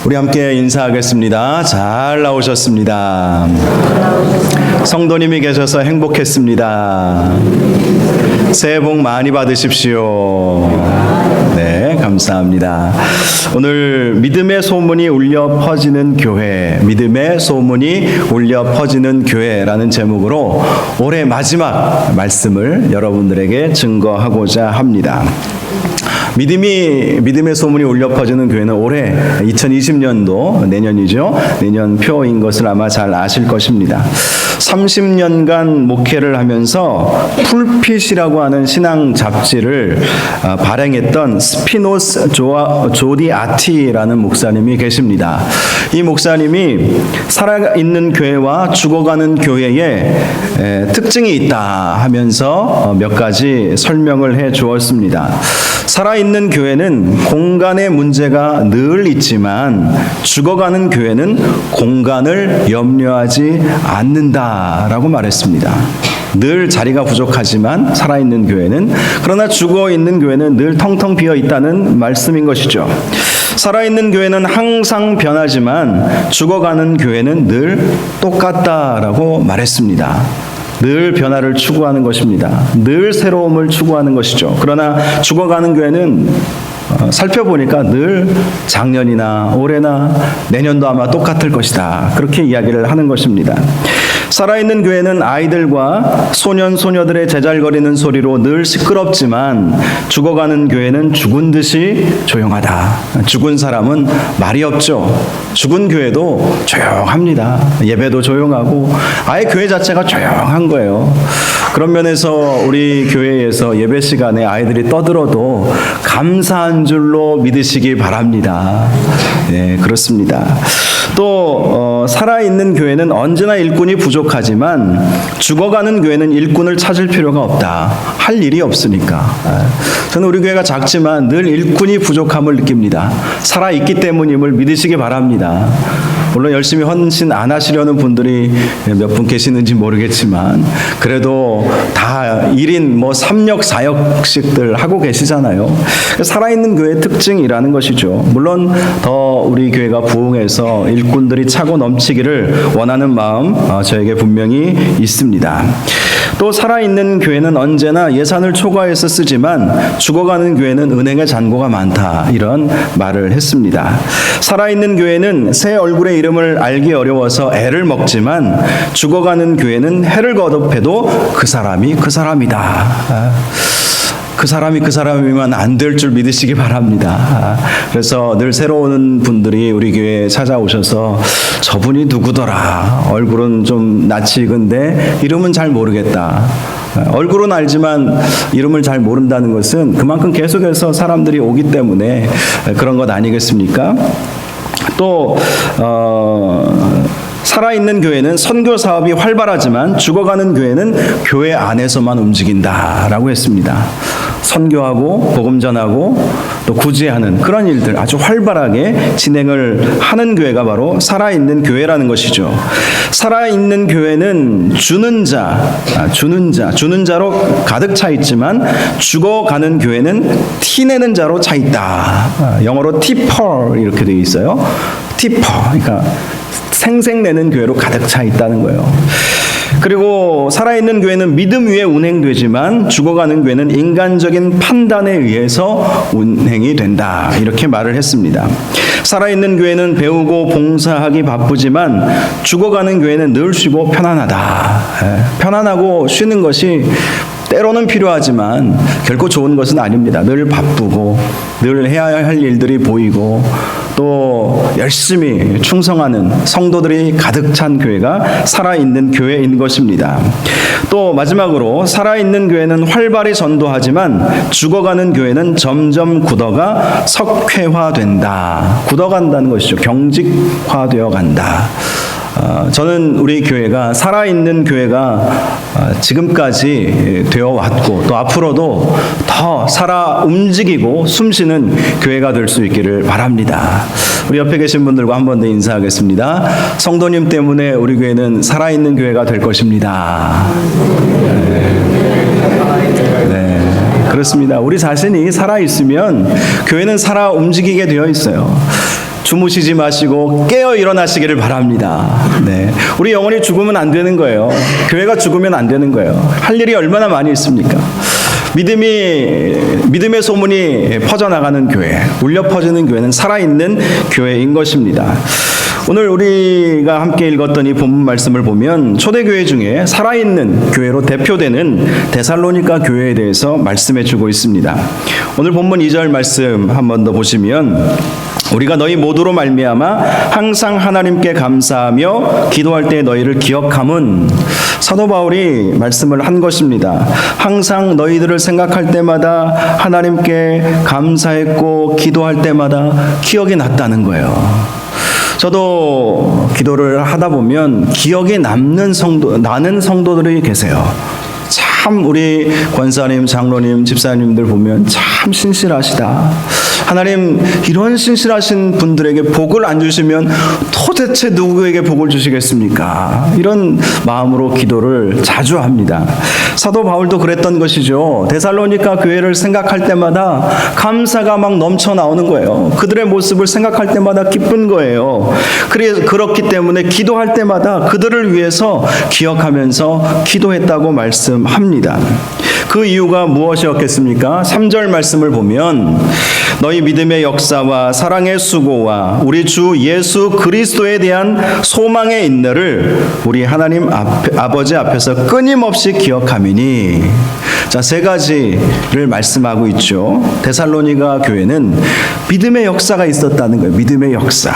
우리 함께 인사하겠습니다. 잘 나오셨습니다. 성도님이 계셔서 행복했습니다. 새해 복 많이 받으십시오. 네, 감사합니다. 오늘 믿음의 소문이 울려 퍼지는 교회, 믿음의 소문이 울려 퍼지는 교회라는 제목으로 올해 마지막 말씀을 여러분들에게 증거하고자 합니다. 믿음의 소문이 울려 퍼지는 교회는 올해 2020년도 내년이죠. 내년 표인 것을 아마 잘 아실 것입니다. 30년간 목회를 하면서 풀핏이라고 하는 신앙 잡지를 발행했던 스피노스 조디아티라는 목사님이 계십니다. 이 목사님이 살아있는 교회와 죽어가는 교회에 특징이 있다 하면서 몇 가지 설명을 해 주었습니다. 살아있는 교회는 공간의 문제가 늘 있지만 죽어가는 교회는 공간을 염려하지 않는다라고 말했습니다. 늘 자리가 부족하지만 살아있는 교회는, 그러나 죽어있는 교회는 늘 텅텅 비어 있다는 말씀인 것이죠. 살아있는 교회는 항상 변하지만 죽어가는 교회는 늘 똑같다라고 말했습니다. 늘 변화를 추구하는 것입니다. 늘 새로움을 추구하는 것이죠. 그러나 죽어가는 교회는 살펴보니까 늘 작년이나 올해나 내년도 아마 똑같을 것이다. 그렇게 이야기를 하는 것입니다. 살아있는 교회는 아이들과 소년, 소녀들의 제잘거리는 소리로 늘 시끄럽지만 죽어가는 교회는 죽은 듯이 조용하다. 죽은 사람은 말이 없죠. 죽은 교회도 조용합니다. 예배도 조용하고 아예 교회 자체가 조용한 거예요. 그런 면에서 우리 교회에서 예배 시간에 아이들이 떠들어도 감사한 줄로 믿으시기 바랍니다. 네, 그렇습니다. 또 살아있는 교회는 언제나 일꾼이 부족하지만 죽어가는 교회는 일꾼을 찾을 필요가 없다. 할 일이 없으니까. 저는 우리 교회가 작지만 늘 일꾼이 부족함을 느낍니다. 살아있기 때문임을 믿으시기 바랍니다. 물론 열심히 헌신 안 하시려는 분들이 몇 분 계시는지 모르겠지만 그래도 다 1인 3역 4역씩들 하고 계시잖아요. 살아있는 교회의 특징이라는 것이죠. 물론 더 우리 교회가 부흥해서 일꾼들이 차고 넘치기를 원하는 마음 저에게 분명히 있습니다. 또 살아있는 교회는 언제나 예산을 초과해서 쓰지만 죽어가는 교회는 은행에 잔고가 많다, 이런 말을 했습니다. 살아있는 교회는 새 얼굴의 이름을 알기 어려워서 애를 먹지만 죽어가는 교회는 해를 거듭해도 그 사람이 그 사람이다. 그 사람이 그 사람이면 안 될 줄 믿으시기 바랍니다. 그래서 늘 새로운 분들이 우리 교회에 찾아오셔서 저분이 누구더라, 얼굴은 좀 낯이 익은데 이름은 잘 모르겠다. 얼굴은 알지만 이름을 잘 모른다는 것은 그만큼 계속해서 사람들이 오기 때문에 그런 것 아니겠습니까? 또 살아있는 교회는 선교 사업이 활발하지만 죽어가는 교회는 교회 안에서만 움직인다라고 했습니다. 선교하고 복음 전하고 또 구제하는 그런 일들 아주 활발하게 진행을 하는 교회가 바로 살아있는 교회라는 것이죠. 살아있는 교회는 주는 자로 가득 차 있지만 죽어가는 교회는 티내는 자로 차 있다. 영어로 티퍼 이렇게 되어 있어요. 티퍼, 그러니까 생색내는 교회로 가득 차 있다는 거예요. 그리고 살아있는 교회는 믿음 위에 운행되지만 죽어가는 교회는 인간적인 판단에 의해서 운행이 된다, 이렇게 말을 했습니다. 살아있는 교회는 배우고 봉사하기 바쁘지만 죽어가는 교회는 늘 쉬고 편안하다. 편안하고 쉬는 것이 때로는 필요하지만 결코 좋은 것은 아닙니다. 늘 바쁘고 늘 해야 할 일들이 보이고 또 열심히 충성하는 성도들이 가득 찬 교회가 살아있는 교회인 것입니다. 또 마지막으로 살아있는 교회는 활발히 전도하지만 죽어가는 교회는 점점 굳어가 석회화된다. 굳어간다는 것이죠. 경직화되어 간다. 저는 우리 교회가 살아있는 교회가 지금까지 되어 왔고 또 앞으로도 더 살아 움직이고 숨쉬는 교회가 될 수 있기를 바랍니다. 우리 옆에 계신 분들과 한 번 더 인사하겠습니다. 성도님 때문에 우리 교회는 살아있는 교회가 될 것입니다. 네, 그렇습니다. 우리 자신이 살아있으면 교회는 살아 움직이게 되어 있어요. 주무시지 마시고 깨어 일어나시기를 바랍니다. 네. 우리 영혼이 죽으면 안 되는 거예요. 교회가 죽으면 안 되는 거예요. 할 일이 얼마나 많이 있습니까? 믿음의 소문이 퍼져나가는 교회, 울려 퍼지는 교회는 살아있는 교회인 것입니다. 오늘 우리가 함께 읽었던 이 본문 말씀을 보면 초대교회 중에 살아있는 교회로 대표되는 데살로니가 교회에 대해서 말씀해 주고 있습니다. 오늘 본문 2절 말씀 한 번 더 보시면 우리가 너희 모두로 말미암아 항상 하나님께 감사하며 기도할 때 너희를 기억함은 사도 바울이 말씀을 한 것입니다. 항상 너희들을 생각할 때마다 하나님께 감사했고 기도할 때마다 기억이 났다는 거예요. 저도 기도를 하다 보면 기억이 나는 성도들이 계세요. 참 우리 권사님, 장로님, 집사님들 보면 참 신실하시다. 하나님 이런 신실하신 분들에게 복을 안 주시면 도대체 누구에게 복을 주시겠습니까? 이런 마음으로 기도를 자주 합니다. 사도 바울도 그랬던 것이죠. 데살로니가 교회를 생각할 때마다 감사가 막 넘쳐 나오는 거예요. 그들의 모습을 생각할 때마다 기쁜 거예요. 그렇기 때문에 기도할 때마다 그들을 위해서 기억하면서 기도했다고 말씀합니다. 그 이유가 무엇이었겠습니까? 3절 말씀을 보면 너희 믿음의 역사와 사랑의 수고와 우리 주 예수 그리스도에 대한 소망의 인내를 우리 하나님 아버지 앞에서 끊임없이 기억함이니. 자, 세 가지를 말씀하고 있죠. 데살로니가 교회는 믿음의 역사가 있었다는 거예요. 믿음의 역사.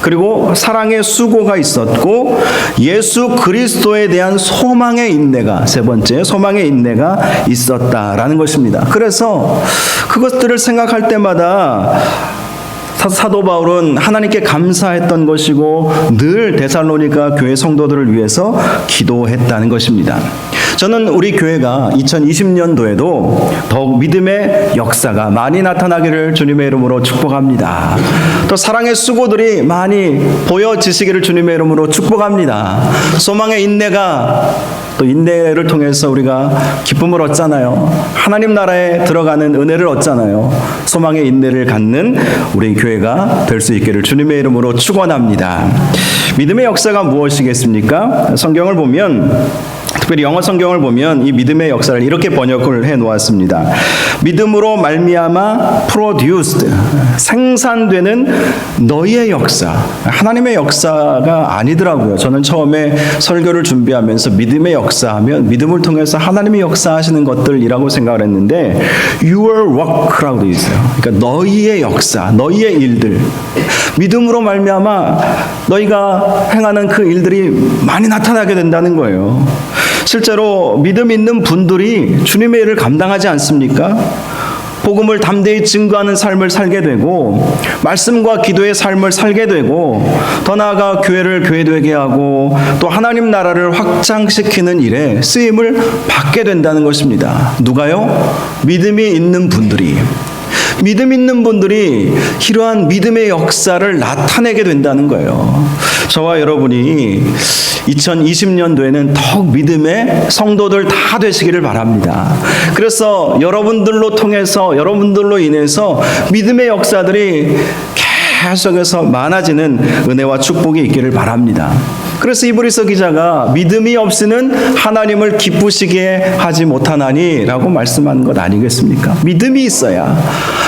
그리고 사랑의 수고가 있었고 예수 그리스도에 대한 소망의 인내가, 세 번째 소망의 인내가 있었다라는 것입니다. 그래서 그것들을 생각할 때마다 사도 바울은 하나님께 감사했던 것이고 늘 데살로니가 교회 성도들을 위해서 기도했다는 것입니다. 저는 우리 교회가 2020년도에도 더욱 믿음의 역사가 많이 나타나기를 주님의 이름으로 축복합니다. 또 사랑의 수고들이 많이 보여지시기를 주님의 이름으로 축복합니다. 소망의 인내가, 또 인내를 통해서 우리가 기쁨을 얻잖아요. 하나님 나라에 들어가는 은혜를 얻잖아요. 소망의 인내를 갖는 우리 교회가 될 수 있기를 주님의 이름으로 축원합니다. 믿음의 역사가 무엇이겠습니까? 성경을 보면, 특별히 영어 성경을 보면 이 믿음의 역사를 이렇게 번역을 해 놓았습니다. 믿음으로 말미암아 produced, 생산되는 너희의 역사. 하나님의 역사가 아니더라고요. 저는 처음에 설교를 준비하면서 믿음의 역사하면 믿음을 통해서 하나님이 역사하시는 것들이라고 생각을 했는데 your work라고 되어 있어요. 그러니까 너희의 역사, 너희의 일들. 믿음으로 말미암아 너희가 행하는 그 일들이 많이 나타나게 된다는 거예요. 실제로 믿음 있는 분들이 주님의 일을 감당하지 않습니까? 복음을 담대히 증거하는 삶을 살게 되고 말씀과 기도의 삶을 살게 되고 더 나아가 교회를 교회되게 하고 또 하나님 나라를 확장시키는 일에 쓰임을 받게 된다는 것입니다. 누가요? 믿음이 있는 분들이. 믿음 있는 분들이 이러한 믿음의 역사를 나타내게 된다는 거예요. 저와 여러분이 2020년도에는 더욱 믿음의 성도들 다 되시기를 바랍니다. 그래서 여러분들로 통해서, 여러분들로 인해서 믿음의 역사들이 계속해서 많아지는 은혜와 축복이 있기를 바랍니다. 그래서 이브리서 기자가 믿음이 없이는 하나님을 기쁘시게 하지 못하나니 라고 말씀하는 것 아니겠습니까? 믿음이 있어야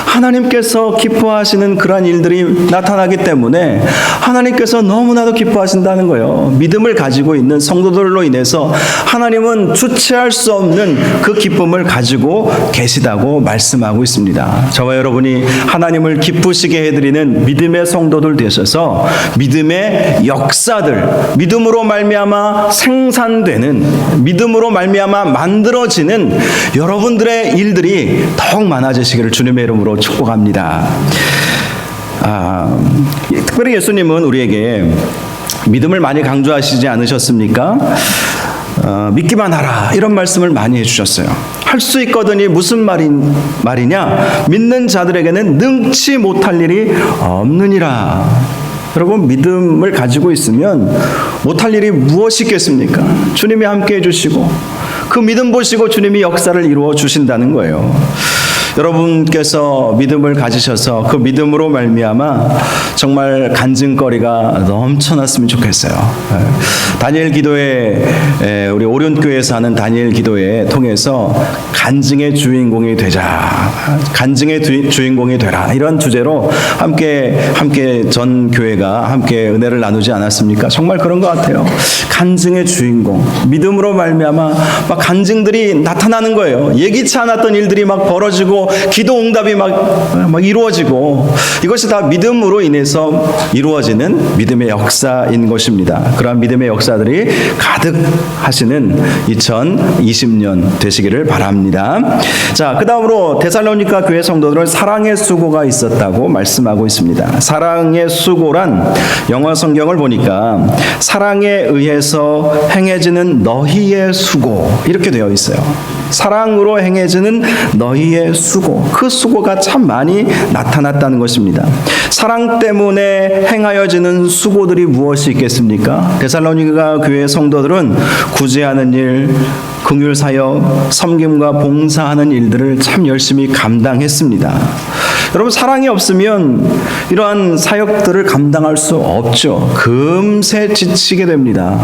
하나님께서 기뻐하시는 그러한 일들이 나타나기 때문에 하나님께서 너무나도 기뻐하신다는 거예요. 믿음을 가지고 있는 성도들로 인해서 하나님은 주체할 수 없는 그 기쁨을 가지고 계시다고 말씀하고 있습니다. 저와 여러분이 하나님을 기쁘시게 해드리는 믿음의 성도들 되셔서 믿음의 역사들, 믿음으로 말미암아 생산되는, 믿음으로 말미암아 만들어지는 여러분들의 일들이 더욱 많아지시기를 주님의 이름으로 축복합니다. 특별히 예수님은 우리에게 믿음을 많이 강조하시지 않으셨습니까? 믿기만 하라 이런 말씀을 많이 해주셨어요. 할 수 있거든이 무슨 말이냐? 믿는 자들에게는 능치 못할 일이 없느니라. 여러분 믿음을 가지고 있으면 못할 일이 무엇이 있겠습니까? 주님이 함께 해주시고 그 믿음 보시고 주님이 역사를 이루어 주신다는 거예요. 여러분께서 믿음을 가지셔서 그 믿음으로 말미암아 정말 간증거리가 넘쳐났으면 좋겠어요. 다니엘 기도회, 우리 오륜교회에서 하는 다니엘 기도회 통해서 간증의 주인공이 되자, 간증의 주인공이 되라, 이런 주제로 함께 전 교회가 함께 은혜를 나누지 않았습니까? 정말 그런 것 같아요. 간증의 주인공, 믿음으로 말미암아 막 간증들이 나타나는 거예요. 예기치 않았던 일들이 막 벌어지고 기도 응답이 막 이루어지고, 이것이 다 믿음으로 인해서 이루어지는 믿음의 역사인 것입니다. 그러한 믿음의 역사들이 가득하시는 2020년 되시기를 바랍니다. 자, 그 다음으로 데살로니가 교회 성도들은 사랑의 수고가 있었다고 말씀하고 있습니다. 사랑의 수고란 영어 성경을 보니까 사랑에 의해서 행해지는 너희의 수고, 이렇게 되어 있어요. 사랑으로 행해지는 너희의 수고, 그 수고가 참 많이 나타났다는 것입니다. 사랑 때문에 행하여지는 수고들이 무엇이 있겠습니까? 데살로니가 교회 성도들은 구제하는 일, 긍휼 사역, 섬김과 봉사하는 일들을 참 열심히 감당했습니다. 여러분, 사랑이 없으면 이러한 사역들을 감당할 수 없죠. 금세 지치게 됩니다.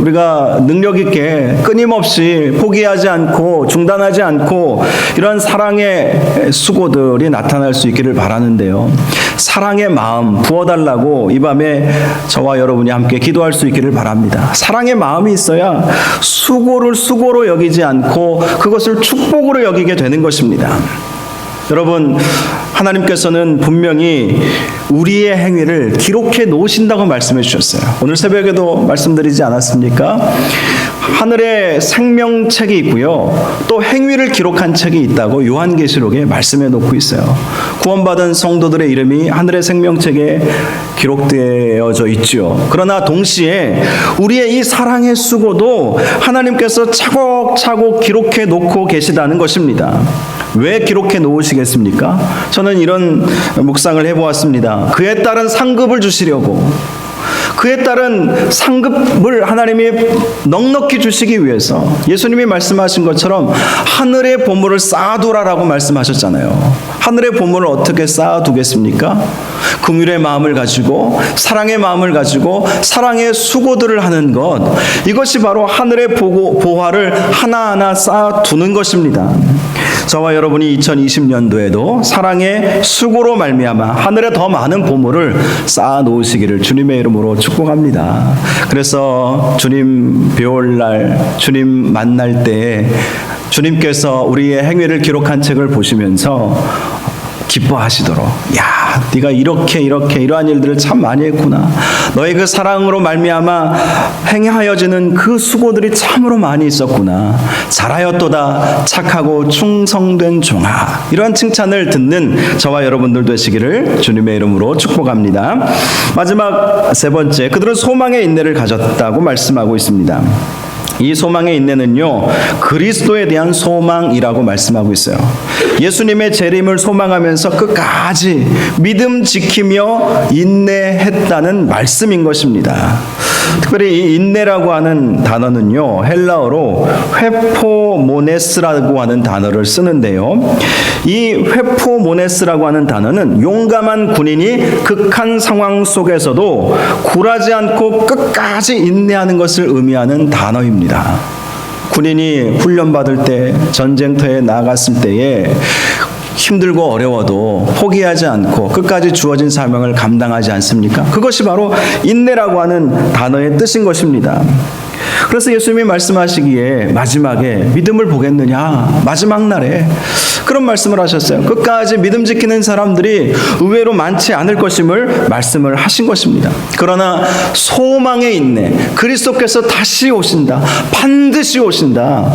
우리가 능력 있게 끊임없이 포기하지 않고 중단하지 않고 이런 사랑의 수고들이 나타날 수 있기를 바라는데요. 사랑의 마음 부어달라고 이 밤에 저와 여러분이 함께 기도할 수 있기를 바랍니다. 사랑의 마음이 있어야 수고를 수고로 여기지 않고 그것을 축복으로 여기게 되는 것입니다. 여러분, 하나님께서는 분명히 우리의 행위를 기록해 놓으신다고 말씀해 주셨어요. 오늘 새벽에도 말씀드리지 않았습니까? 하늘에 생명책이 있고요, 또 행위를 기록한 책이 있다고 요한계시록에 말씀해 놓고 있어요. 구원받은 성도들의 이름이 하늘의 생명책에 기록되어져 있죠. 그러나 동시에 우리의 이 사랑의 수고도 하나님께서 차곡차곡 기록해 놓고 계시다는 것입니다. 왜 기록해 놓으시겠습니까? 저는 이런 묵상을 해보았습니다. 그에 따른 상급을 주시려고, 그에 따른 상급을 하나님이 넉넉히 주시기 위해서 예수님이 말씀하신 것처럼 하늘의 보물을 쌓아두라라고 말씀하셨잖아요. 하늘의 보물을 어떻게 쌓아두겠습니까? 긍휼의 마음을 가지고, 사랑의 마음을 가지고 사랑의 수고들을 하는 것, 이것이 바로 하늘의 보화를 하나하나 쌓아두는 것입니다. 저와 여러분이 2020년도에도 사랑의 수고로 말미암아 하늘에 더 많은 보물을 쌓아 놓으시기를 주님의 이름으로 축복합니다. 그래서 주님 뵈올 날, 주님 만날 때에 주님께서 우리의 행위를 기록한 책을 보시면서 기뻐하시도록, 야, 네가 이렇게 이러한 일들을 참 많이 했구나, 너의 그 사랑으로 말미암아 행하여지는 그 수고들이 참으로 많이 있었구나, 잘하였도다 착하고 충성된 종아, 이러한 칭찬을 듣는 저와 여러분들 되시기를 주님의 이름으로 축복합니다. 마지막 세 번째, 그들은 소망의 인내를 가졌다고 말씀하고 있습니다. 이 소망의 인내는요, 그리스도에 대한 소망이라고 말씀하고 있어요. 예수님의 재림을 소망하면서 끝까지 믿음 지키며 인내했다는 말씀인 것입니다. 특별히 이 인내라고 하는 단어는요, 헬라어로 회포모네스라고 하는 단어를 쓰는데요, 이 회포모네스라고 하는 단어는 용감한 군인이 극한 상황 속에서도 굴하지 않고 끝까지 인내하는 것을 의미하는 단어입니다. 군인이 훈련받을 때, 전쟁터에 나갔을 때에 힘들고 어려워도 포기하지 않고 끝까지 주어진 사명을 감당하지 않습니까? 그것이 바로 인내라고 하는 단어의 뜻인 것입니다. 그래서 예수님이 말씀하시기에 마지막에 믿음을 보겠느냐, 마지막 날에 그런 말씀을 하셨어요. 끝까지 믿음 지키는 사람들이 의외로 많지 않을 것임을 말씀을 하신 것입니다. 그러나 소망의 인내, 그리스도께서 다시 오신다, 반드시 오신다,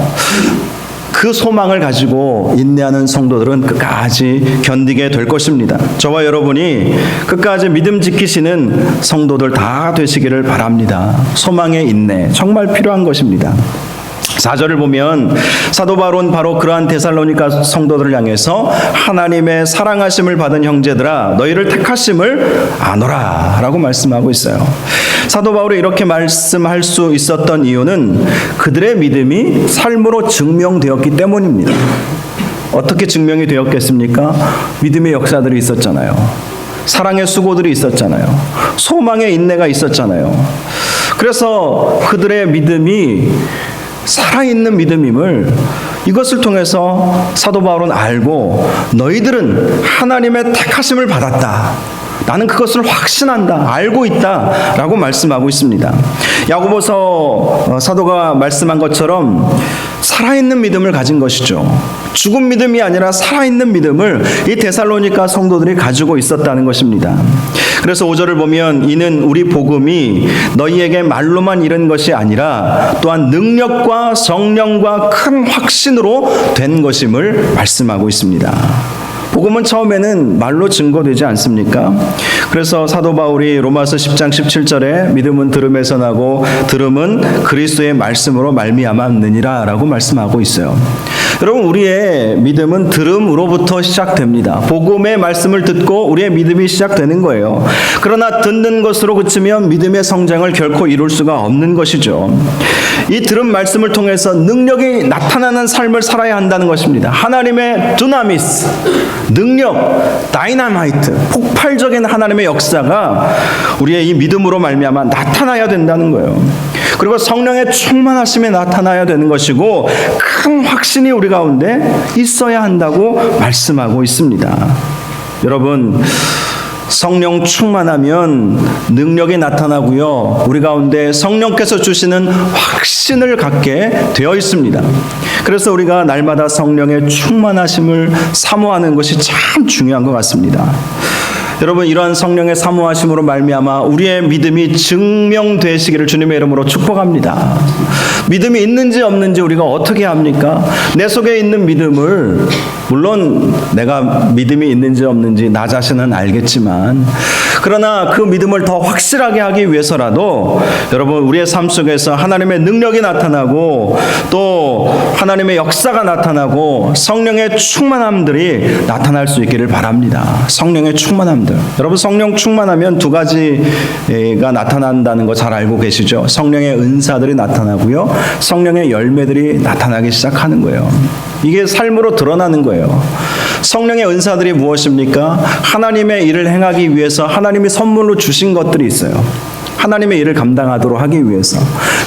그 소망을 가지고 인내하는 성도들은 끝까지 견디게 될 것입니다. 저와 여러분이 끝까지 믿음 지키시는 성도들 다 되시기를 바랍니다. 소망의 인내 정말 필요한 것입니다. 4절을 보면 사도 바울은 바로 그러한 데살로니가 성도들을 향해서 하나님의 사랑하심을 받은 형제들아, 너희를 택하심을 아노라 라고 말씀하고 있어요. 사도 바울이 이렇게 말씀할 수 있었던 이유는 그들의 믿음이 삶으로 증명되었기 때문입니다. 어떻게 증명이 되었겠습니까? 믿음의 역사들이 있었잖아요. 사랑의 수고들이 있었잖아요. 소망의 인내가 있었잖아요. 그래서 그들의 믿음이 살아있는 믿음임을 이것을 통해서 사도 바울은 알고 너희들은 하나님의 택하심을 받았다. 나는 그것을 확신한다. 알고 있다. 라고 말씀하고 있습니다. 야고보서 사도가 말씀한 것처럼 살아있는 믿음을 가진 것이죠. 죽은 믿음이 아니라 살아있는 믿음을 이 데살로니가 성도들이 가지고 있었다는 것입니다. 그래서 5절을 보면 이는 우리 복음이 너희에게 말로만 이른 것이 아니라 또한 능력과 성령과 큰 확신으로 된 것임을 말씀하고 있습니다. 복음은 처음에는 말로 증거되지 않습니까? 그래서 사도 바울이 로마서 10장 17절에 믿음은 들음에서 나고 들음은 그리스도의 말씀으로 말미암았느니라 라고 말씀하고 있어요. 여러분, 우리의 믿음은 들음으로부터 시작됩니다. 복음의 말씀을 듣고 우리의 믿음이 시작되는 거예요. 그러나 듣는 것으로 그치면 믿음의 성장을 결코 이룰 수가 없는 것이죠. 이 들은 말씀을 통해서 능력이 나타나는 삶을 살아야 한다는 것입니다. 하나님의 두나미스, 능력, 다이나마이트, 폭발적인 하나님의 역사가 우리의 이 믿음으로 말미암아 나타나야 된다는 거예요. 그리고 성령의 충만하심에 나타나야 되는 것이고 큰 확신이 우리 가운데 있어야 한다고 말씀하고 있습니다. 여러분, 성령 충만하면 능력이 나타나고요. 우리 가운데 성령께서 주시는 확신을 갖게 되어 있습니다. 그래서 우리가 날마다 성령의 충만하심을 사모하는 것이 참 중요한 것 같습니다. 여러분, 이러한 성령의 사모하심으로 말미암아 우리의 믿음이 증명되시기를 주님의 이름으로 축복합니다. 믿음이 있는지 없는지 우리가 어떻게 합니까? 내 속에 있는 믿음을, 물론 내가 믿음이 있는지 없는지 나 자신은 알겠지만, 그러나 그 믿음을 더 확실하게 하기 위해서라도 여러분, 우리의 삶 속에서 하나님의 능력이 나타나고 또 하나님의 역사가 나타나고 성령의 충만함들이 나타날 수 있기를 바랍니다. 성령의 충만함들. 여러분, 성령 충만하면 두 가지가 나타난다는 거 잘 알고 계시죠? 성령의 은사들이 나타나고요, 성령의 열매들이 나타나기 시작하는 거예요. 이게 삶으로 드러나는 거예요. 성령의 은사들이 무엇입니까? 하나님의 일을 행하기 위해서 하나님이 선물로 주신 것들이 있어요. 하나님의 일을 감당하도록 하기 위해서,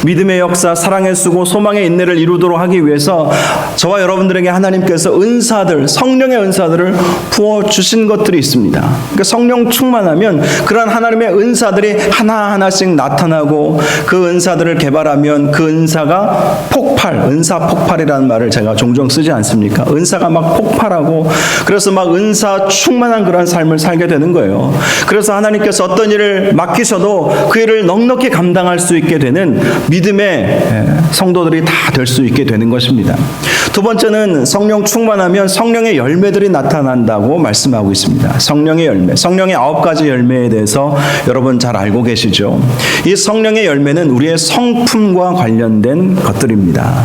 믿음의 역사, 사랑의 수고, 소망의 인내를 이루도록 하기 위해서 저와 여러분들에게 하나님께서 은사들, 성령의 은사들을 부어주신 것들이 있습니다. 그러니까 성령 충만하면 그러한 하나님의 은사들이 하나하나씩 나타나고 그 은사들을 개발하면 그 은사가 폭발, 은사 폭발이라는 말을 제가 종종 쓰지 않습니까? 은사가 막 폭발하고 그래서 막 은사 충만한 그런 삶을 살게 되는 거예요. 그래서 하나님께서 어떤 일을 맡기셔도 그 일을 넉넉히 감당할 수 있게 되는 믿음의 성도들이 다 될 수 있게 되는 것입니다. 두 번째는 성령 충만하면 성령의 열매들이 나타난다고 말씀하고 있습니다. 성령의 열매, 성령의 9가지 열매에 대해서 여러분 잘 알고 계시죠? 이 성령의 열매는 우리의 성품과 관련된 것들입니다.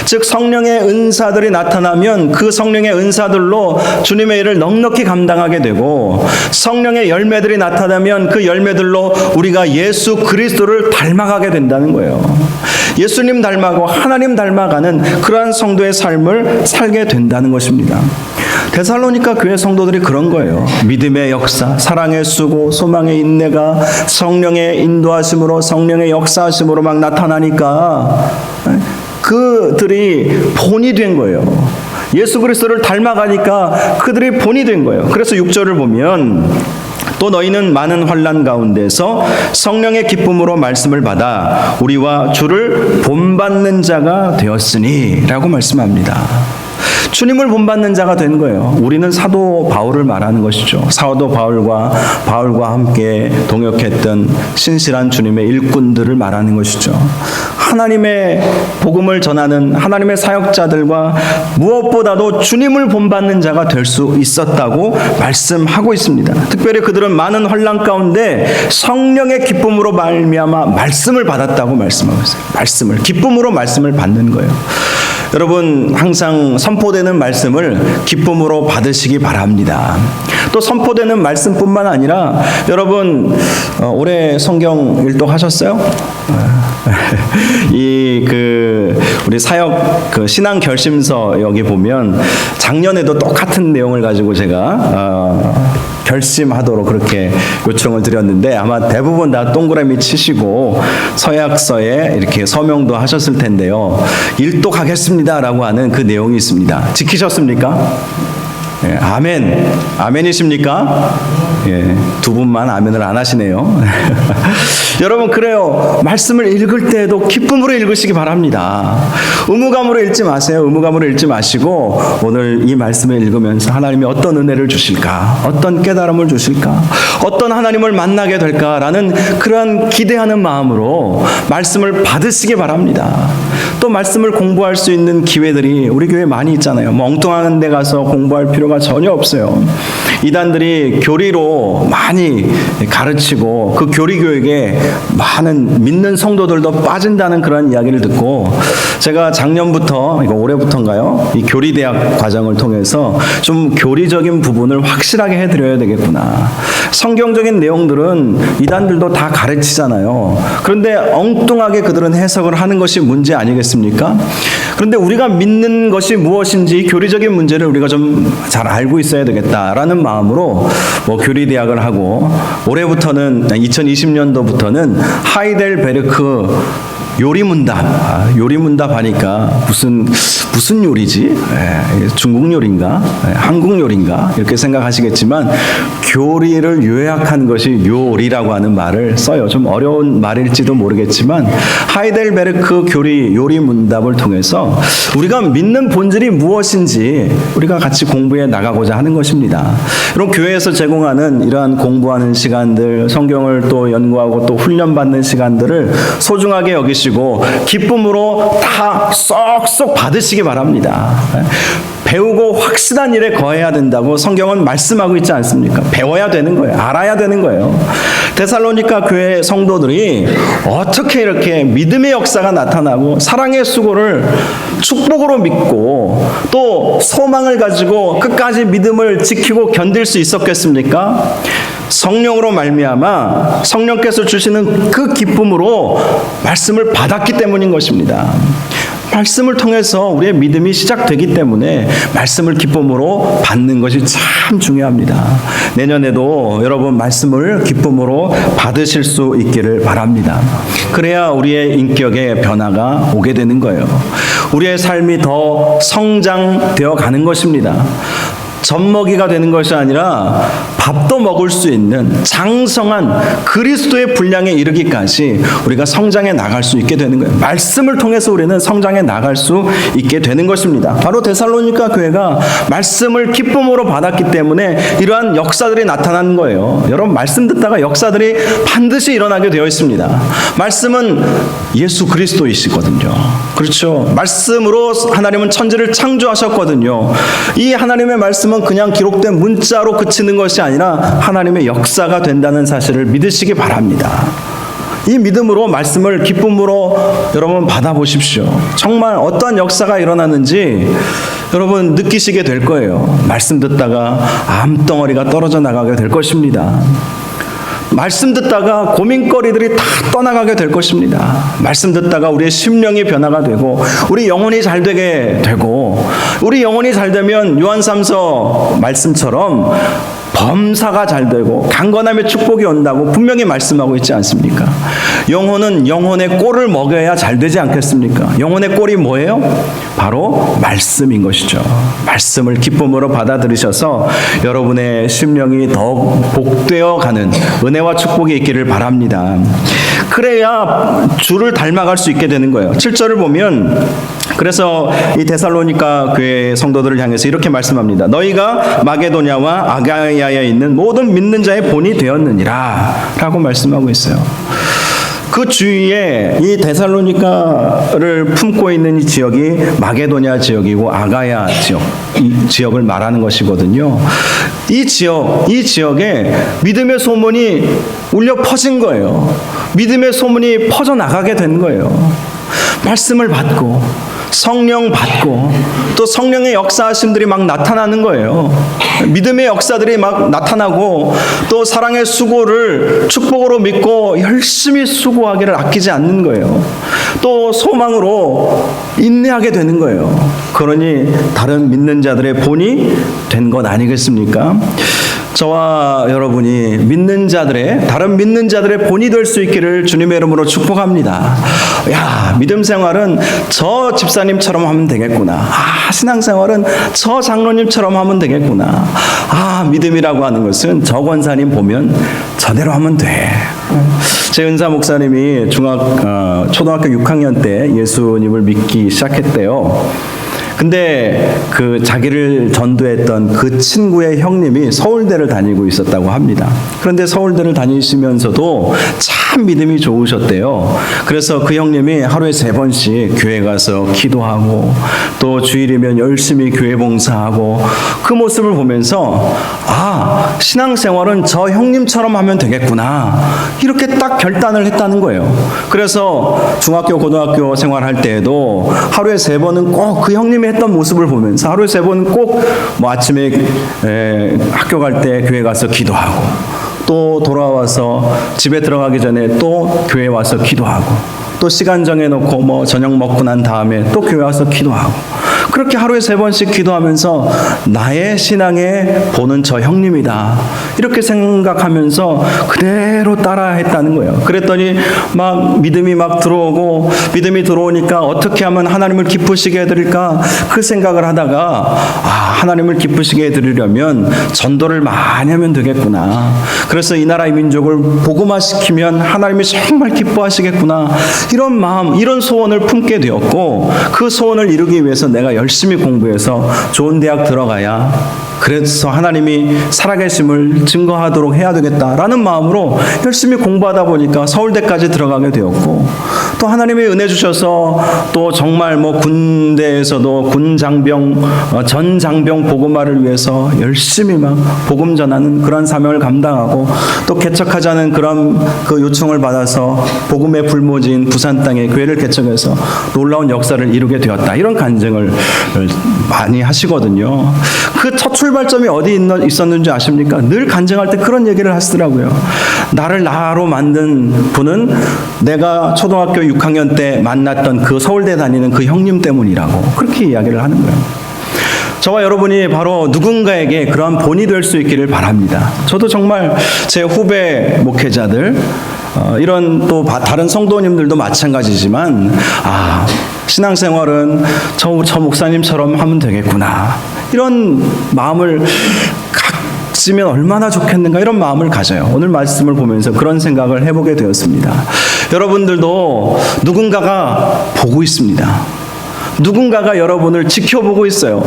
즉 성령의 은사들이 나타나면 그 성령의 은사들로 주님의 일을 넉넉히 감당하게 되고, 성령의 열매들이 나타나면 그 열매들로 우리가 예수 그리스도를 닮아가게 된다는 거예요. 예수님 닮아가고 하나님 닮아가는 그러한 성도의 삶을 살게 된다는 것입니다. 데살로니가 교회 성도들이 그런 거예요. 믿음의 역사, 사랑의 수고, 소망의 인내가 성령의 인도하심으로, 성령의 역사하심으로 막 나타나니까 그들이 본이 된 거예요. 예수 그리스도를 닮아가니까 그들이 본이 된 거예요. 그래서 6절을 보면 또 너희는 많은 환난 가운데서 성령의 기쁨으로 말씀을 받아 우리와 주를 본받는 자가 되었으니 라고 말씀합니다. 주님을 본받는 자가 된 거예요. 우리는 사도 바울을 말하는 것이죠. 사도 바울과 함께 동역했던 신실한 주님의 일꾼들을 말하는 것이죠. 하나님의 복음을 전하는 하나님의 사역자들과 무엇보다도 주님을 본받는 자가 될 수 있었다고 말씀하고 있습니다. 특별히 그들은 많은 환난 가운데 성령의 기쁨으로 말미암아 말씀을 받았다고 말씀하고 있어요. 말씀을, 기쁨으로 말씀을 받는 거예요. 여러분 항상 선포되는 말씀을 기쁨으로 받으시기 바랍니다. 또 선포되는 말씀뿐만 아니라 여러분 올해 성경 일독하셨어요? 우리 사역 신앙 결심서 여기 보면 작년에도 똑같은 내용을 가지고 제가 결심하도록 그렇게 요청을 드렸는데 아마 대부분 다 동그라미 치시고 서약서에 이렇게 서명도 하셨을 텐데요. 일독하겠습니다라고 하는 그 내용이 있습니다. 지키셨습니까? 예, 아멘. 아멘이십니까? 예, 두 분만 아멘을 안 하시네요. 여러분 그래요. 말씀을 읽을 때에도 기쁨으로 읽으시기 바랍니다. 의무감으로 읽지 마세요. 의무감으로 읽지 마시고 오늘 이 말씀을 읽으면서 하나님이 어떤 은혜를 주실까? 어떤 깨달음을 주실까? 어떤 하나님을 만나게 될까라는 그러한 기대하는 마음으로 말씀을 받으시기 바랍니다. 또 말씀을 공부할 수 있는 기회들이 우리 교회에 많이 있잖아요. 뭐 엉뚱한 데 가서 공부할 필요가 전혀 없어요. 이단들이 교리로 많이 가르치고 그 교리 교육에 많은 믿는 성도들도 빠진다는 그런 이야기를 듣고 제가 작년부터 이거 올해부터인가요? 이 교리대학 과정을 통해서 좀 교리적인 부분을 확실하게 해드려야 되겠구나. 성경적인 내용들은 이단들도 다 가르치잖아요. 그런데 엉뚱하게 그들은 해석을 하는 것이 문제 아니겠습니까? 그런데 우리가 믿는 것이 무엇인지 교리적인 문제를 우리가 좀 잘 알고 있어야 되겠다라는 마음으로 교리대학을 하고 올해부터는 2020년도부터는 하이델베르크 요리문답, 요리문답 하니까 무슨 요리지? 중국 요리인가? 한국 요리인가? 이렇게 생각하시겠지만 교리를 요약한 것이 요리라고 하는 말을 써요. 좀 어려운 말일지도 모르겠지만 하이델베르크 요리문답을 통해서 우리가 믿는 본질이 무엇인지 우리가 같이 공부해 나가고자 하는 것입니다. 여러분 교회에서 제공하는 이러한 공부하는 시간들, 성경을 또 연구하고 또 훈련받는 시간들을 소중하게 여기시고 기쁨으로 다 쏙쏙 받으시기 바랍니다. 배우고 확실한 일에 거해야 된다고 성경은 말씀하고 있지 않습니까? 배워야 되는 거예요. 알아야 되는 거예요. 데살로니가 교회 성도들이 어떻게 이렇게 믿음의 역사가 나타나고 사랑의 수고를 축복으로 믿고 또 소망을 가지고 끝까지 믿음을 지키고 견딜 수 있었겠습니까? 성령으로 말미암아 성령께서 주시는 그 기쁨으로 말씀을 받았기 때문인 것입니다. 말씀을 통해서 우리의 믿음이 시작되기 때문에 말씀을 기쁨으로 받는 것이 참 중요합니다. 내년에도 여러분 말씀을 기쁨으로 받으실 수 있기를 바랍니다. 그래야 우리의 인격의 변화가 오게 되는 거예요. 우리의 삶이 더 성장되어 가는 것입니다. 젖먹이가 되는 것이 아니라 밥도 먹을 수 있는 장성한 그리스도의 분량에 이르기까지 우리가 성장해 나갈 수 있게 되는 거예요. 말씀을 통해서 우리는 성장해 나갈 수 있게 되는 것입니다. 바로 데살로니가 교회가 말씀을 기쁨으로 받았기 때문에 이러한 역사들이 나타나는 거예요. 여러분 말씀 듣다가 역사들이 반드시 일어나게 되어 있습니다. 말씀은 예수 그리스도이시거든요. 그렇죠. 말씀으로 하나님은 천지를 창조하셨거든요. 이 하나님의 말씀은 그냥 기록된 문자로 그치는 것이 아니라 하나님의 역사가 된다는 사실을 믿으시기 바랍니다. 이 믿음으로 말씀을 기쁨으로 여러분 받아보십시오. 정말 어떠한 역사가 일어나는지 여러분 느끼시게 될 거예요. 말씀 듣다가 암덩어리가 떨어져 나가게 될 것입니다. 말씀 듣다가 고민거리들이 다 떠나가게 될 것입니다. 말씀 듣다가 우리의 심령이 변화가 되고 우리 영혼이 잘 되게 되고 우리 영혼이 잘 되면 요한삼서 말씀처럼 범사가 잘 되고 강건함의 축복이 온다고 분명히 말씀하고 있지 않습니까? 영혼은 영혼의 꼴을 먹여야 잘 되지 않겠습니까? 영혼의 꼴이 뭐예요? 바로 말씀인 것이죠. 말씀을 기쁨으로 받아들이셔서 여러분의 심령이 더욱 복되어 가는 은혜와 축복이 있기를 바랍니다. 그래야 주를 닮아갈 수 있게 되는 거예요. 7절을 보면 그래서 이 데살로니가 교회 성도들을 향해서 이렇게 말씀합니다. 너희가 마게도냐와 아가야에 있는 모든 믿는 자의 본이 되었느니라 라고 말씀하고 있어요. 그 주위에 이 데살로니가를 품고 있는 이 지역이 마게도냐 지역이고 아가야 지역, 이 지역을 말하는 것이거든요. 이 지역에 믿음의 소문이 울려 퍼진 거예요. 믿음의 소문이 퍼져나가게 된 거예요. 말씀을 받고 성령 받고 또 성령의 역사하심들이 막 나타나는 거예요. 믿음의 역사들이 막 나타나고 또 사랑의 수고를 축복으로 믿고 열심히 수고하기를 아끼지 않는 거예요. 또 소망으로 인내하게 되는 거예요. 그러니 다른 믿는 자들의 본이 된 것 아니겠습니까? 저와 여러분이 믿는 자들의, 다른 믿는 자들의 본이 될 수 있기를 주님의 이름으로 축복합니다. 야, 믿음 생활은 저 집사님처럼 하면 되겠구나. 아, 신앙생활은 저 장로님처럼 하면 되겠구나. 아, 믿음이라고 하는 것은 저 권사님 보면 저대로 하면 돼. 제 은사 목사님이 초등학교 6학년 때 예수님을 믿기 시작했대요. 근데 그 자기를 전도했던 그 친구의 형님이 서울대를 다니고 있었다고 합니다. 그런데 서울대를 다니시면서도 참 믿음이 좋으셨대요. 그래서 그 형님이 하루에 3번씩 교회 가서 기도하고 또 주일이면 열심히 교회 봉사하고 그 모습을 보면서 아, 신앙생활은 저 형님처럼 하면 되겠구나. 이렇게 딱 결단을 했다는 거예요. 그래서 중학교, 고등학교 생활할 때에도 하루에 3번은 꼭 그 형님이 했던 모습을 보면서 하루에 3번 꼭 뭐 아침에 학교 갈 때 교회 가서 기도하고 또 돌아와서 집에 들어가기 전에 또 교회 와서 기도하고 또 시간 정해놓고 뭐 저녁 먹고 난 다음에 또 교회 와서 기도하고 그렇게 하루에 3번씩 기도하면서 나의 신앙의 본은 저 형님이다 이렇게 생각하면서 그대로 따라했다는 거예요. 그랬더니 막 믿음이 막 들어오고 믿음이 들어오니까 어떻게 하면 하나님을 기쁘시게 해드릴까 그 생각을 하다가 하나님을 기쁘시게 해드리려면 전도를 많이 하면 되겠구나. 그래서 이 나라의 민족을 복음화시키면 하나님이 정말 기뻐하시겠구나. 이런 마음, 이런 소원을 품게 되었고 그 소원을 이루기 위해서 내가 열심히 공부해서 좋은 대학 들어가야 그래서 하나님이 살아계심을 증거하도록 해야 되겠다라는 마음으로 열심히 공부하다 보니까 서울대까지 들어가게 되었고 또 하나님이 은혜 주셔서 또 정말 뭐 군대에서도 전 장병 복음화를 위해서 열심히 막 복음 전하는 그런 사명을 감당하고 또 개척하자는 그런 그 요청을 받아서 복음의 불모지인 부산 땅에 교회를 개척해서 놀라운 역사를 이루게 되었다. 이런 간증을 많이 하시거든요. 그 첫 출발점이 어디 있었는지 아십니까? 늘 간증할 때 그런 얘기를 하시더라고요. 나를 나로 만든 분은 내가 초등학교 6학년 때 만났던 그 서울대 다니는 그 형님 때문이라고 그렇게 이야기를 하는 거예요. 저와 여러분이 바로 누군가에게 그러한 본이 될 수 있기를 바랍니다. 저도 정말 제 후배 목회자들 이런 또 다른 성도님들도 마찬가지지만 신앙생활은 저 목사님처럼 하면 되겠구나. 이런 마음을 가지면 얼마나 좋겠는가 이런 마음을 가져요. 오늘 말씀을 보면서 그런 생각을 해보게 되었습니다. 여러분들도 누군가가 보고 있습니다. 누군가가 여러분을 지켜보고 있어요.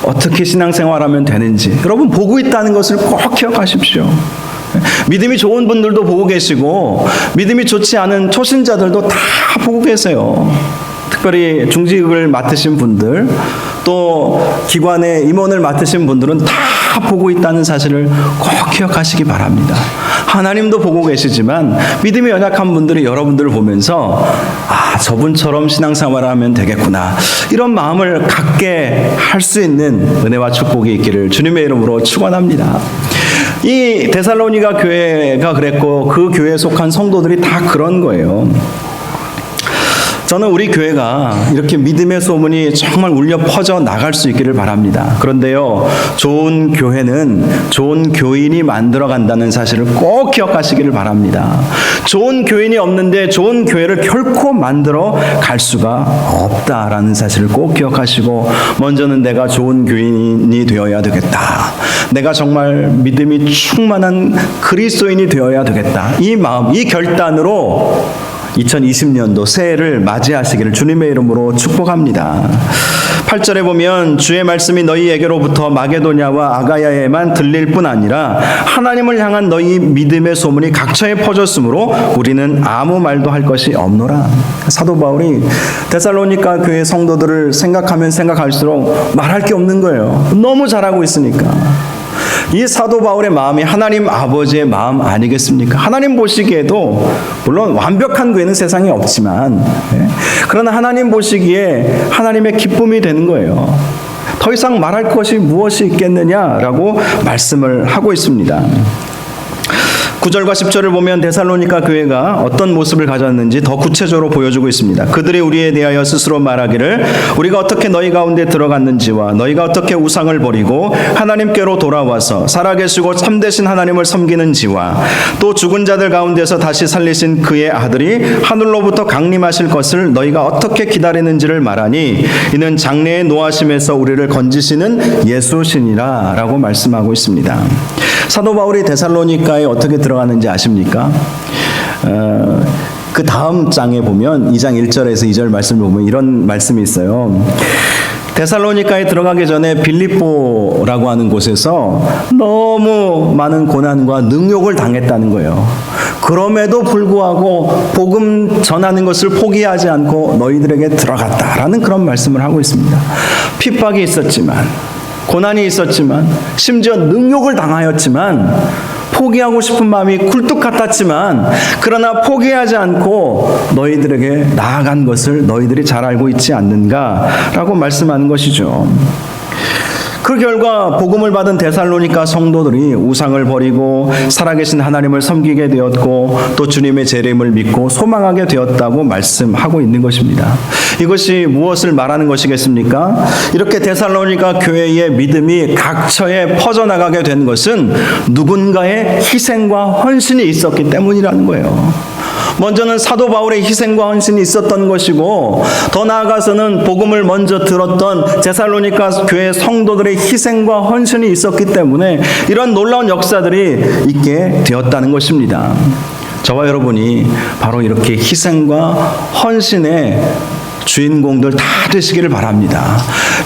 어떻게 신앙생활하면 되는지 여러분 보고 있다는 것을 꼭 기억하십시오. 믿음이 좋은 분들도 보고 계시고 믿음이 좋지 않은 초신자들도 다 보고 계세요. 특별히 중직을 맡으신 분들 또 기관의 임원을 맡으신 분들은 다 보고 있다는 사실을 꼭 기억하시기 바랍니다. 하나님도 보고 계시지만 믿음이 연약한 분들이 여러분들을 보면서 저분처럼 신앙생활을 하면 되겠구나 이런 마음을 갖게 할 수 있는 은혜와 축복이 있기를 주님의 이름으로 축원합니다. 이 데살로니가 교회가 그랬고 그 교회에 속한 성도들이 다 그런 거예요. 저는 우리 교회가 이렇게 믿음의 소문이 정말 울려 퍼져 나갈 수 있기를 바랍니다. 그런데요, 좋은 교회는 좋은 교인이 만들어간다는 사실을 꼭 기억하시기를 바랍니다. 좋은 교인이 없는데 좋은 교회를 결코 만들어 갈 수가 없다라는 사실을 꼭 기억하시고 먼저는 내가 좋은 교인이 되어야 되겠다. 내가 정말 믿음이 충만한 그리스도인이 되어야 되겠다. 이 마음, 이 결단으로 2020년도 새해를 맞이하시기를 주님의 이름으로 축복합니다. 8절에 보면 주의 말씀이 너희에게로부터 마게도냐와 아가야에만 들릴 뿐 아니라 하나님을 향한 너희 믿음의 소문이 각처에 퍼졌으므로 우리는 아무 말도 할 것이 없노라. 사도 바울이 데살로니가 교회 성도들을 생각하면 생각할수록 말할 게 없는 거예요. 너무 잘하고 있으니까. 이 사도 바울의 마음이 하나님 아버지의 마음 아니겠습니까? 하나님 보시기에도 물론 완벽한 교회는 세상에 없지만 그러나 하나님 보시기에 하나님의 기쁨이 되는 거예요. 더 이상 말할 것이 무엇이 있겠느냐라고 말씀을 하고 있습니다. 9절과 10절을 보면 데살로니가 교회가 어떤 모습을 가졌는지 더 구체적으로 보여주고 있습니다. 그들이 우리에 대하여 스스로 말하기를 우리가 어떻게 너희 가운데 들어갔는지와 너희가 어떻게 우상을 버리고 하나님께로 돌아와서 살아계시고 참되신 하나님을 섬기는지와 또 죽은 자들 가운데서 다시 살리신 그의 아들이 하늘로부터 강림하실 것을 너희가 어떻게 기다리는지를 말하니 이는 장래의 노하심에서 우리를 건지시는 예수시니라 라고 말씀하고 있습니다. 사도 바울이 데살로니가에 어떻게 들어갔는지 아십니까? 그 다음 장에 보면 2장 1절에서 2절 말씀을 보면 이런 말씀이 있어요. 데살로니가에 들어가기 전에 빌립보라고 하는 곳에서 너무 많은 고난과 능욕을 당했다는 거예요. 그럼에도 불구하고 복음 전하는 것을 포기하지 않고 너희들에게 들어갔다라는 그런 말씀을 하고 있습니다. 핍박이 있었지만 고난이 있었지만 심지어 능욕을 당하였지만 포기하고 싶은 마음이 굴뚝 같았지만 그러나 포기하지 않고 너희들에게 나아간 것을 너희들이 잘 알고 있지 않는가라고 말씀하는 것이죠. 그 결과 복음을 받은 데살로니가 성도들이 우상을 버리고 살아계신 하나님을 섬기게 되었고 또 주님의 재림을 믿고 소망하게 되었다고 말씀하고 있는 것입니다. 이것이 무엇을 말하는 것이겠습니까? 이렇게 데살로니가 교회의 믿음이 각처에 퍼져나가게 된 것은 누군가의 희생과 헌신이 있었기 때문이라는 거예요. 먼저는 사도 바울의 희생과 헌신이 있었던 것이고 더 나아가서는 복음을 먼저 들었던 데살로니가 교회 성도들의 희생과 헌신이 있었기 때문에 이런 놀라운 역사들이 있게 되었다는 것입니다. 저와 여러분이 바로 이렇게 희생과 헌신의 주인공들 다 되시기를 바랍니다.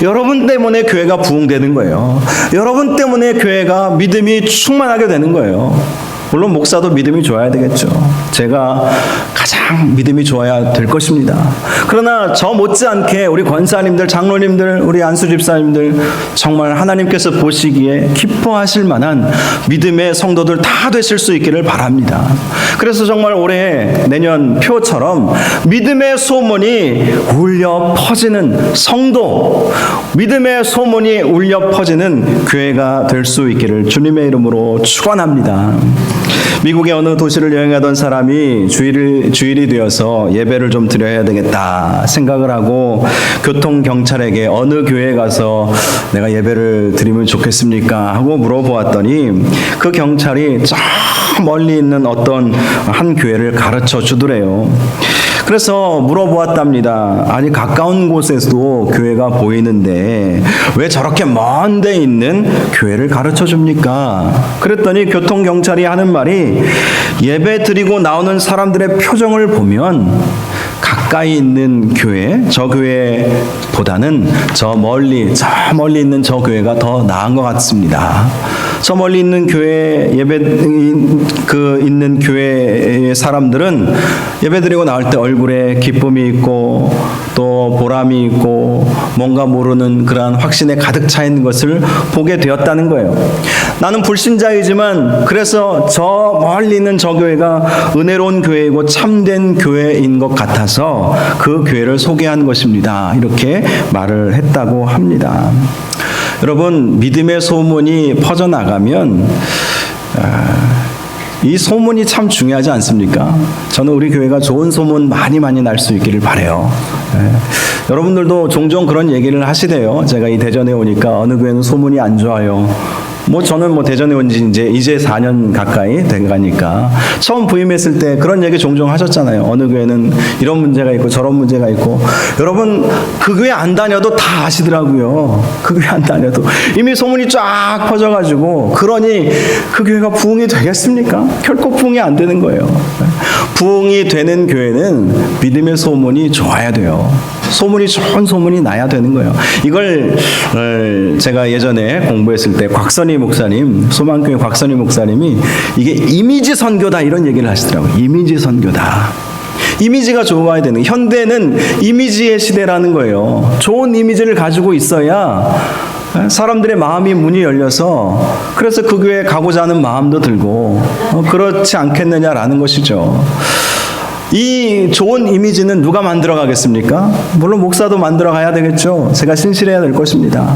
여러분 때문에 교회가 부흥되는 거예요. 여러분 때문에 교회가 믿음이 충만하게 되는 거예요. 물론 목사도 믿음이 좋아야 되겠죠. 제가 가장 믿음이 좋아야 될 것입니다. 그러나 저 못지않게 우리 권사님들, 장로님들, 우리 안수 집사님들 정말 하나님께서 보시기에 기뻐하실 만한 믿음의 성도들 다 되실 수 있기를 바랍니다. 그래서 정말 올해 내년 표처럼 믿음의 소문이 울려 퍼지는 성도, 믿음의 소문이 울려 퍼지는 교회가 될 수 있기를 주님의 이름으로 축원합니다. 미국의 어느 도시를 여행하던 사람이 주일이 되어서 예배를 좀 드려야 되겠다 생각을 하고 교통경찰에게 어느 교회에 가서 내가 예배를 드리면 좋겠습니까? 하고 물어보았더니 그 경찰이 저 멀리 있는 어떤 한 교회를 가르쳐 주더래요. 그래서 물어보았답니다. 아니 가까운 곳에서도 교회가 보이는데 왜 저렇게 먼 데 있는 교회를 가르쳐 줍니까? 그랬더니 교통경찰이 하는 말이 예배 드리고 나오는 사람들의 표정을 보면 가까이 있는 교회, 저 교회보다는 저 멀리 있는 저 교회가 더 나은 것 같습니다. 저 멀리 있는 교회 있는 교회의 사람들은 예배드리고 나올 때 얼굴에 기쁨이 있고 또 보람이 있고 뭔가 모르는 그러한 확신에 가득 차 있는 것을 보게 되었다는 거예요. 나는 불신자이지만 그래서 저 멀리 있는 저 교회가 은혜로운 교회이고 참된 교회인 것 같아서 그 교회를 소개한 것입니다. 이렇게 말을 했다고 합니다. 여러분, 믿음의 소문이 퍼져나가면 이 소문이 참 중요하지 않습니까? 저는 우리 교회가 좋은 소문 많이 날 수 있기를 바라요. 여러분들도 종종 그런 얘기를 하시대요. 제가 이 대전에 오니까 어느 교회는 소문이 안 좋아요. 저는 대전에 온 지 이제 4년 가까이 된 거니까 처음 부임했을 때 그런 얘기 종종 하셨잖아요. 어느 교회는 이런 문제가 있고 저런 문제가 있고. 여러분, 그 교회 안 다녀도 다 아시더라고요. 그 교회 안 다녀도 이미 소문이 쫙 퍼져가지고. 그러니 그 교회가 부흥이 되겠습니까? 결코 부흥이 안 되는 거예요. 부흥이 되는 교회는 믿음의 소문이 좋아야 돼요. 소문이 좋은 소문이 나야 되는 거예요. 이걸 제가 예전에 공부했을 때 곽선희 목사님, 소망교회 곽선희 목사님이 이게 이미지 선교다 이런 얘기를 하시더라고요. 이미지 선교다. 이미지가 좋아야 되는, 현대는 이미지의 시대라는 거예요. 좋은 이미지를 가지고 있어야 사람들의 마음이 문이 열려서 그래서 그 교회에 가고자 하는 마음도 들고 그렇지 않겠느냐라는 것이죠. 이 좋은 이미지는 누가 만들어 가겠습니까? 물론 목사도 만들어 가야 되겠죠. 제가 신실해야 될 것입니다.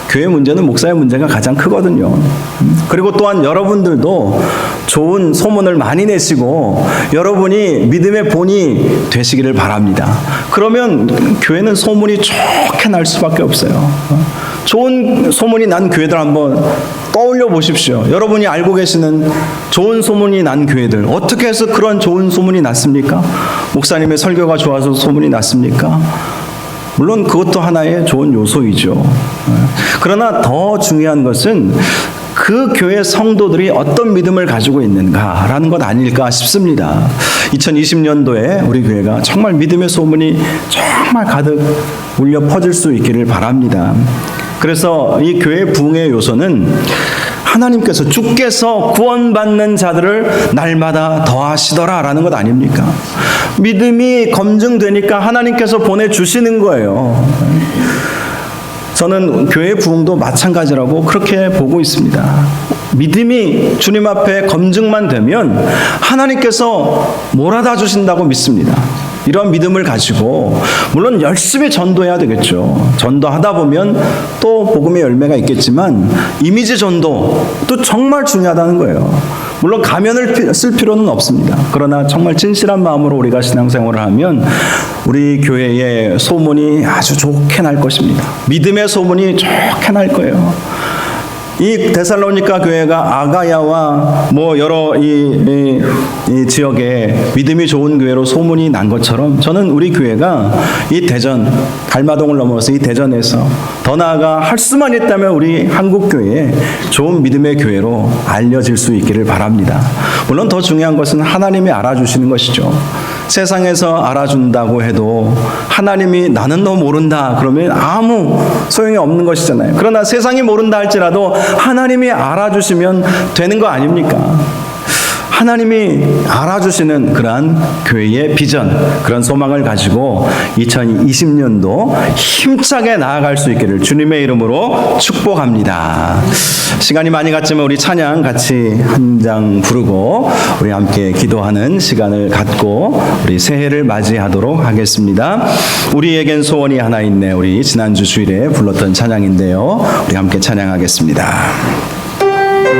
교회 문제는 목사의 문제가 가장 크거든요. 그리고 또한 여러분들도 좋은 소문을 많이 내시고 여러분이 믿음의 본이 되시기를 바랍니다. 그러면 교회는 소문이 좋게 날 수밖에 없어요. 좋은 소문이 난 교회들 한번 떠올려 보십시오. 여러분이 알고 계시는 좋은 소문이 난 교회들, 어떻게 해서 그런 좋은 소문이 났습니까? 목사님의 설교가 좋아서 소문이 났습니까? 물론 그것도 하나의 좋은 요소이죠. 그러나 더 중요한 것은 그 교회 성도들이 어떤 믿음을 가지고 있는가라는 것 아닐까 싶습니다. 2020년도에 우리 교회가 정말 믿음의 소문이 정말 가득 울려 퍼질 수 있기를 바랍니다. 그래서 이 교회 부흥의 요소는 하나님께서 주께서 구원받는 자들을 날마다 더하시더라라는 것 아닙니까? 믿음이 검증되니까 하나님께서 보내주시는 거예요. 저는 교회 부흥도 마찬가지라고 그렇게 보고 있습니다. 믿음이 주님 앞에 검증만 되면 하나님께서 몰아다 주신다고 믿습니다. 이런 믿음을 가지고 물론 열심히 전도해야 되겠죠. 전도하다 보면 또 복음의 열매가 있겠지만 이미지 전도도 정말 중요하다는 거예요. 물론 가면을 쓸 필요는 없습니다. 그러나 정말 진실한 마음으로 우리가 신앙생활을 하면 우리 교회의 소문이 아주 좋게 날 것입니다. 믿음의 소문이 좋게 날 거예요. 이 데살로니가 교회가 아가야와 여러 이 지역에 믿음이 좋은 교회로 소문이 난 것처럼 저는 우리 교회가 이 대전 갈마동을 넘어서 이 대전에서 더 나아가 할 수만 있다면 우리 한국 교회에 좋은 믿음의 교회로 알려질 수 있기를 바랍니다. 물론 더 중요한 것은 하나님이 알아주시는 것이죠. 세상에서 알아준다고 해도 하나님이 나는 너 모른다 그러면 아무 소용이 없는 것이잖아요. 그러나 세상이 모른다 할지라도 하나님이 알아주시면 되는 거 아닙니까? 하나님이 알아주시는 그러한 교회의 비전, 그런 소망을 가지고 2020년도 힘차게 나아갈 수 있기를 주님의 이름으로 축복합니다. 시간이 많이 갔지만 우리 찬양 같이 한 장 부르고 우리 함께 기도하는 시간을 갖고 우리 새해를 맞이하도록 하겠습니다. 우리에겐 소원이 하나 있네. 우리 지난주 주일에 불렀던 찬양인데요. 우리 함께 찬양하겠습니다.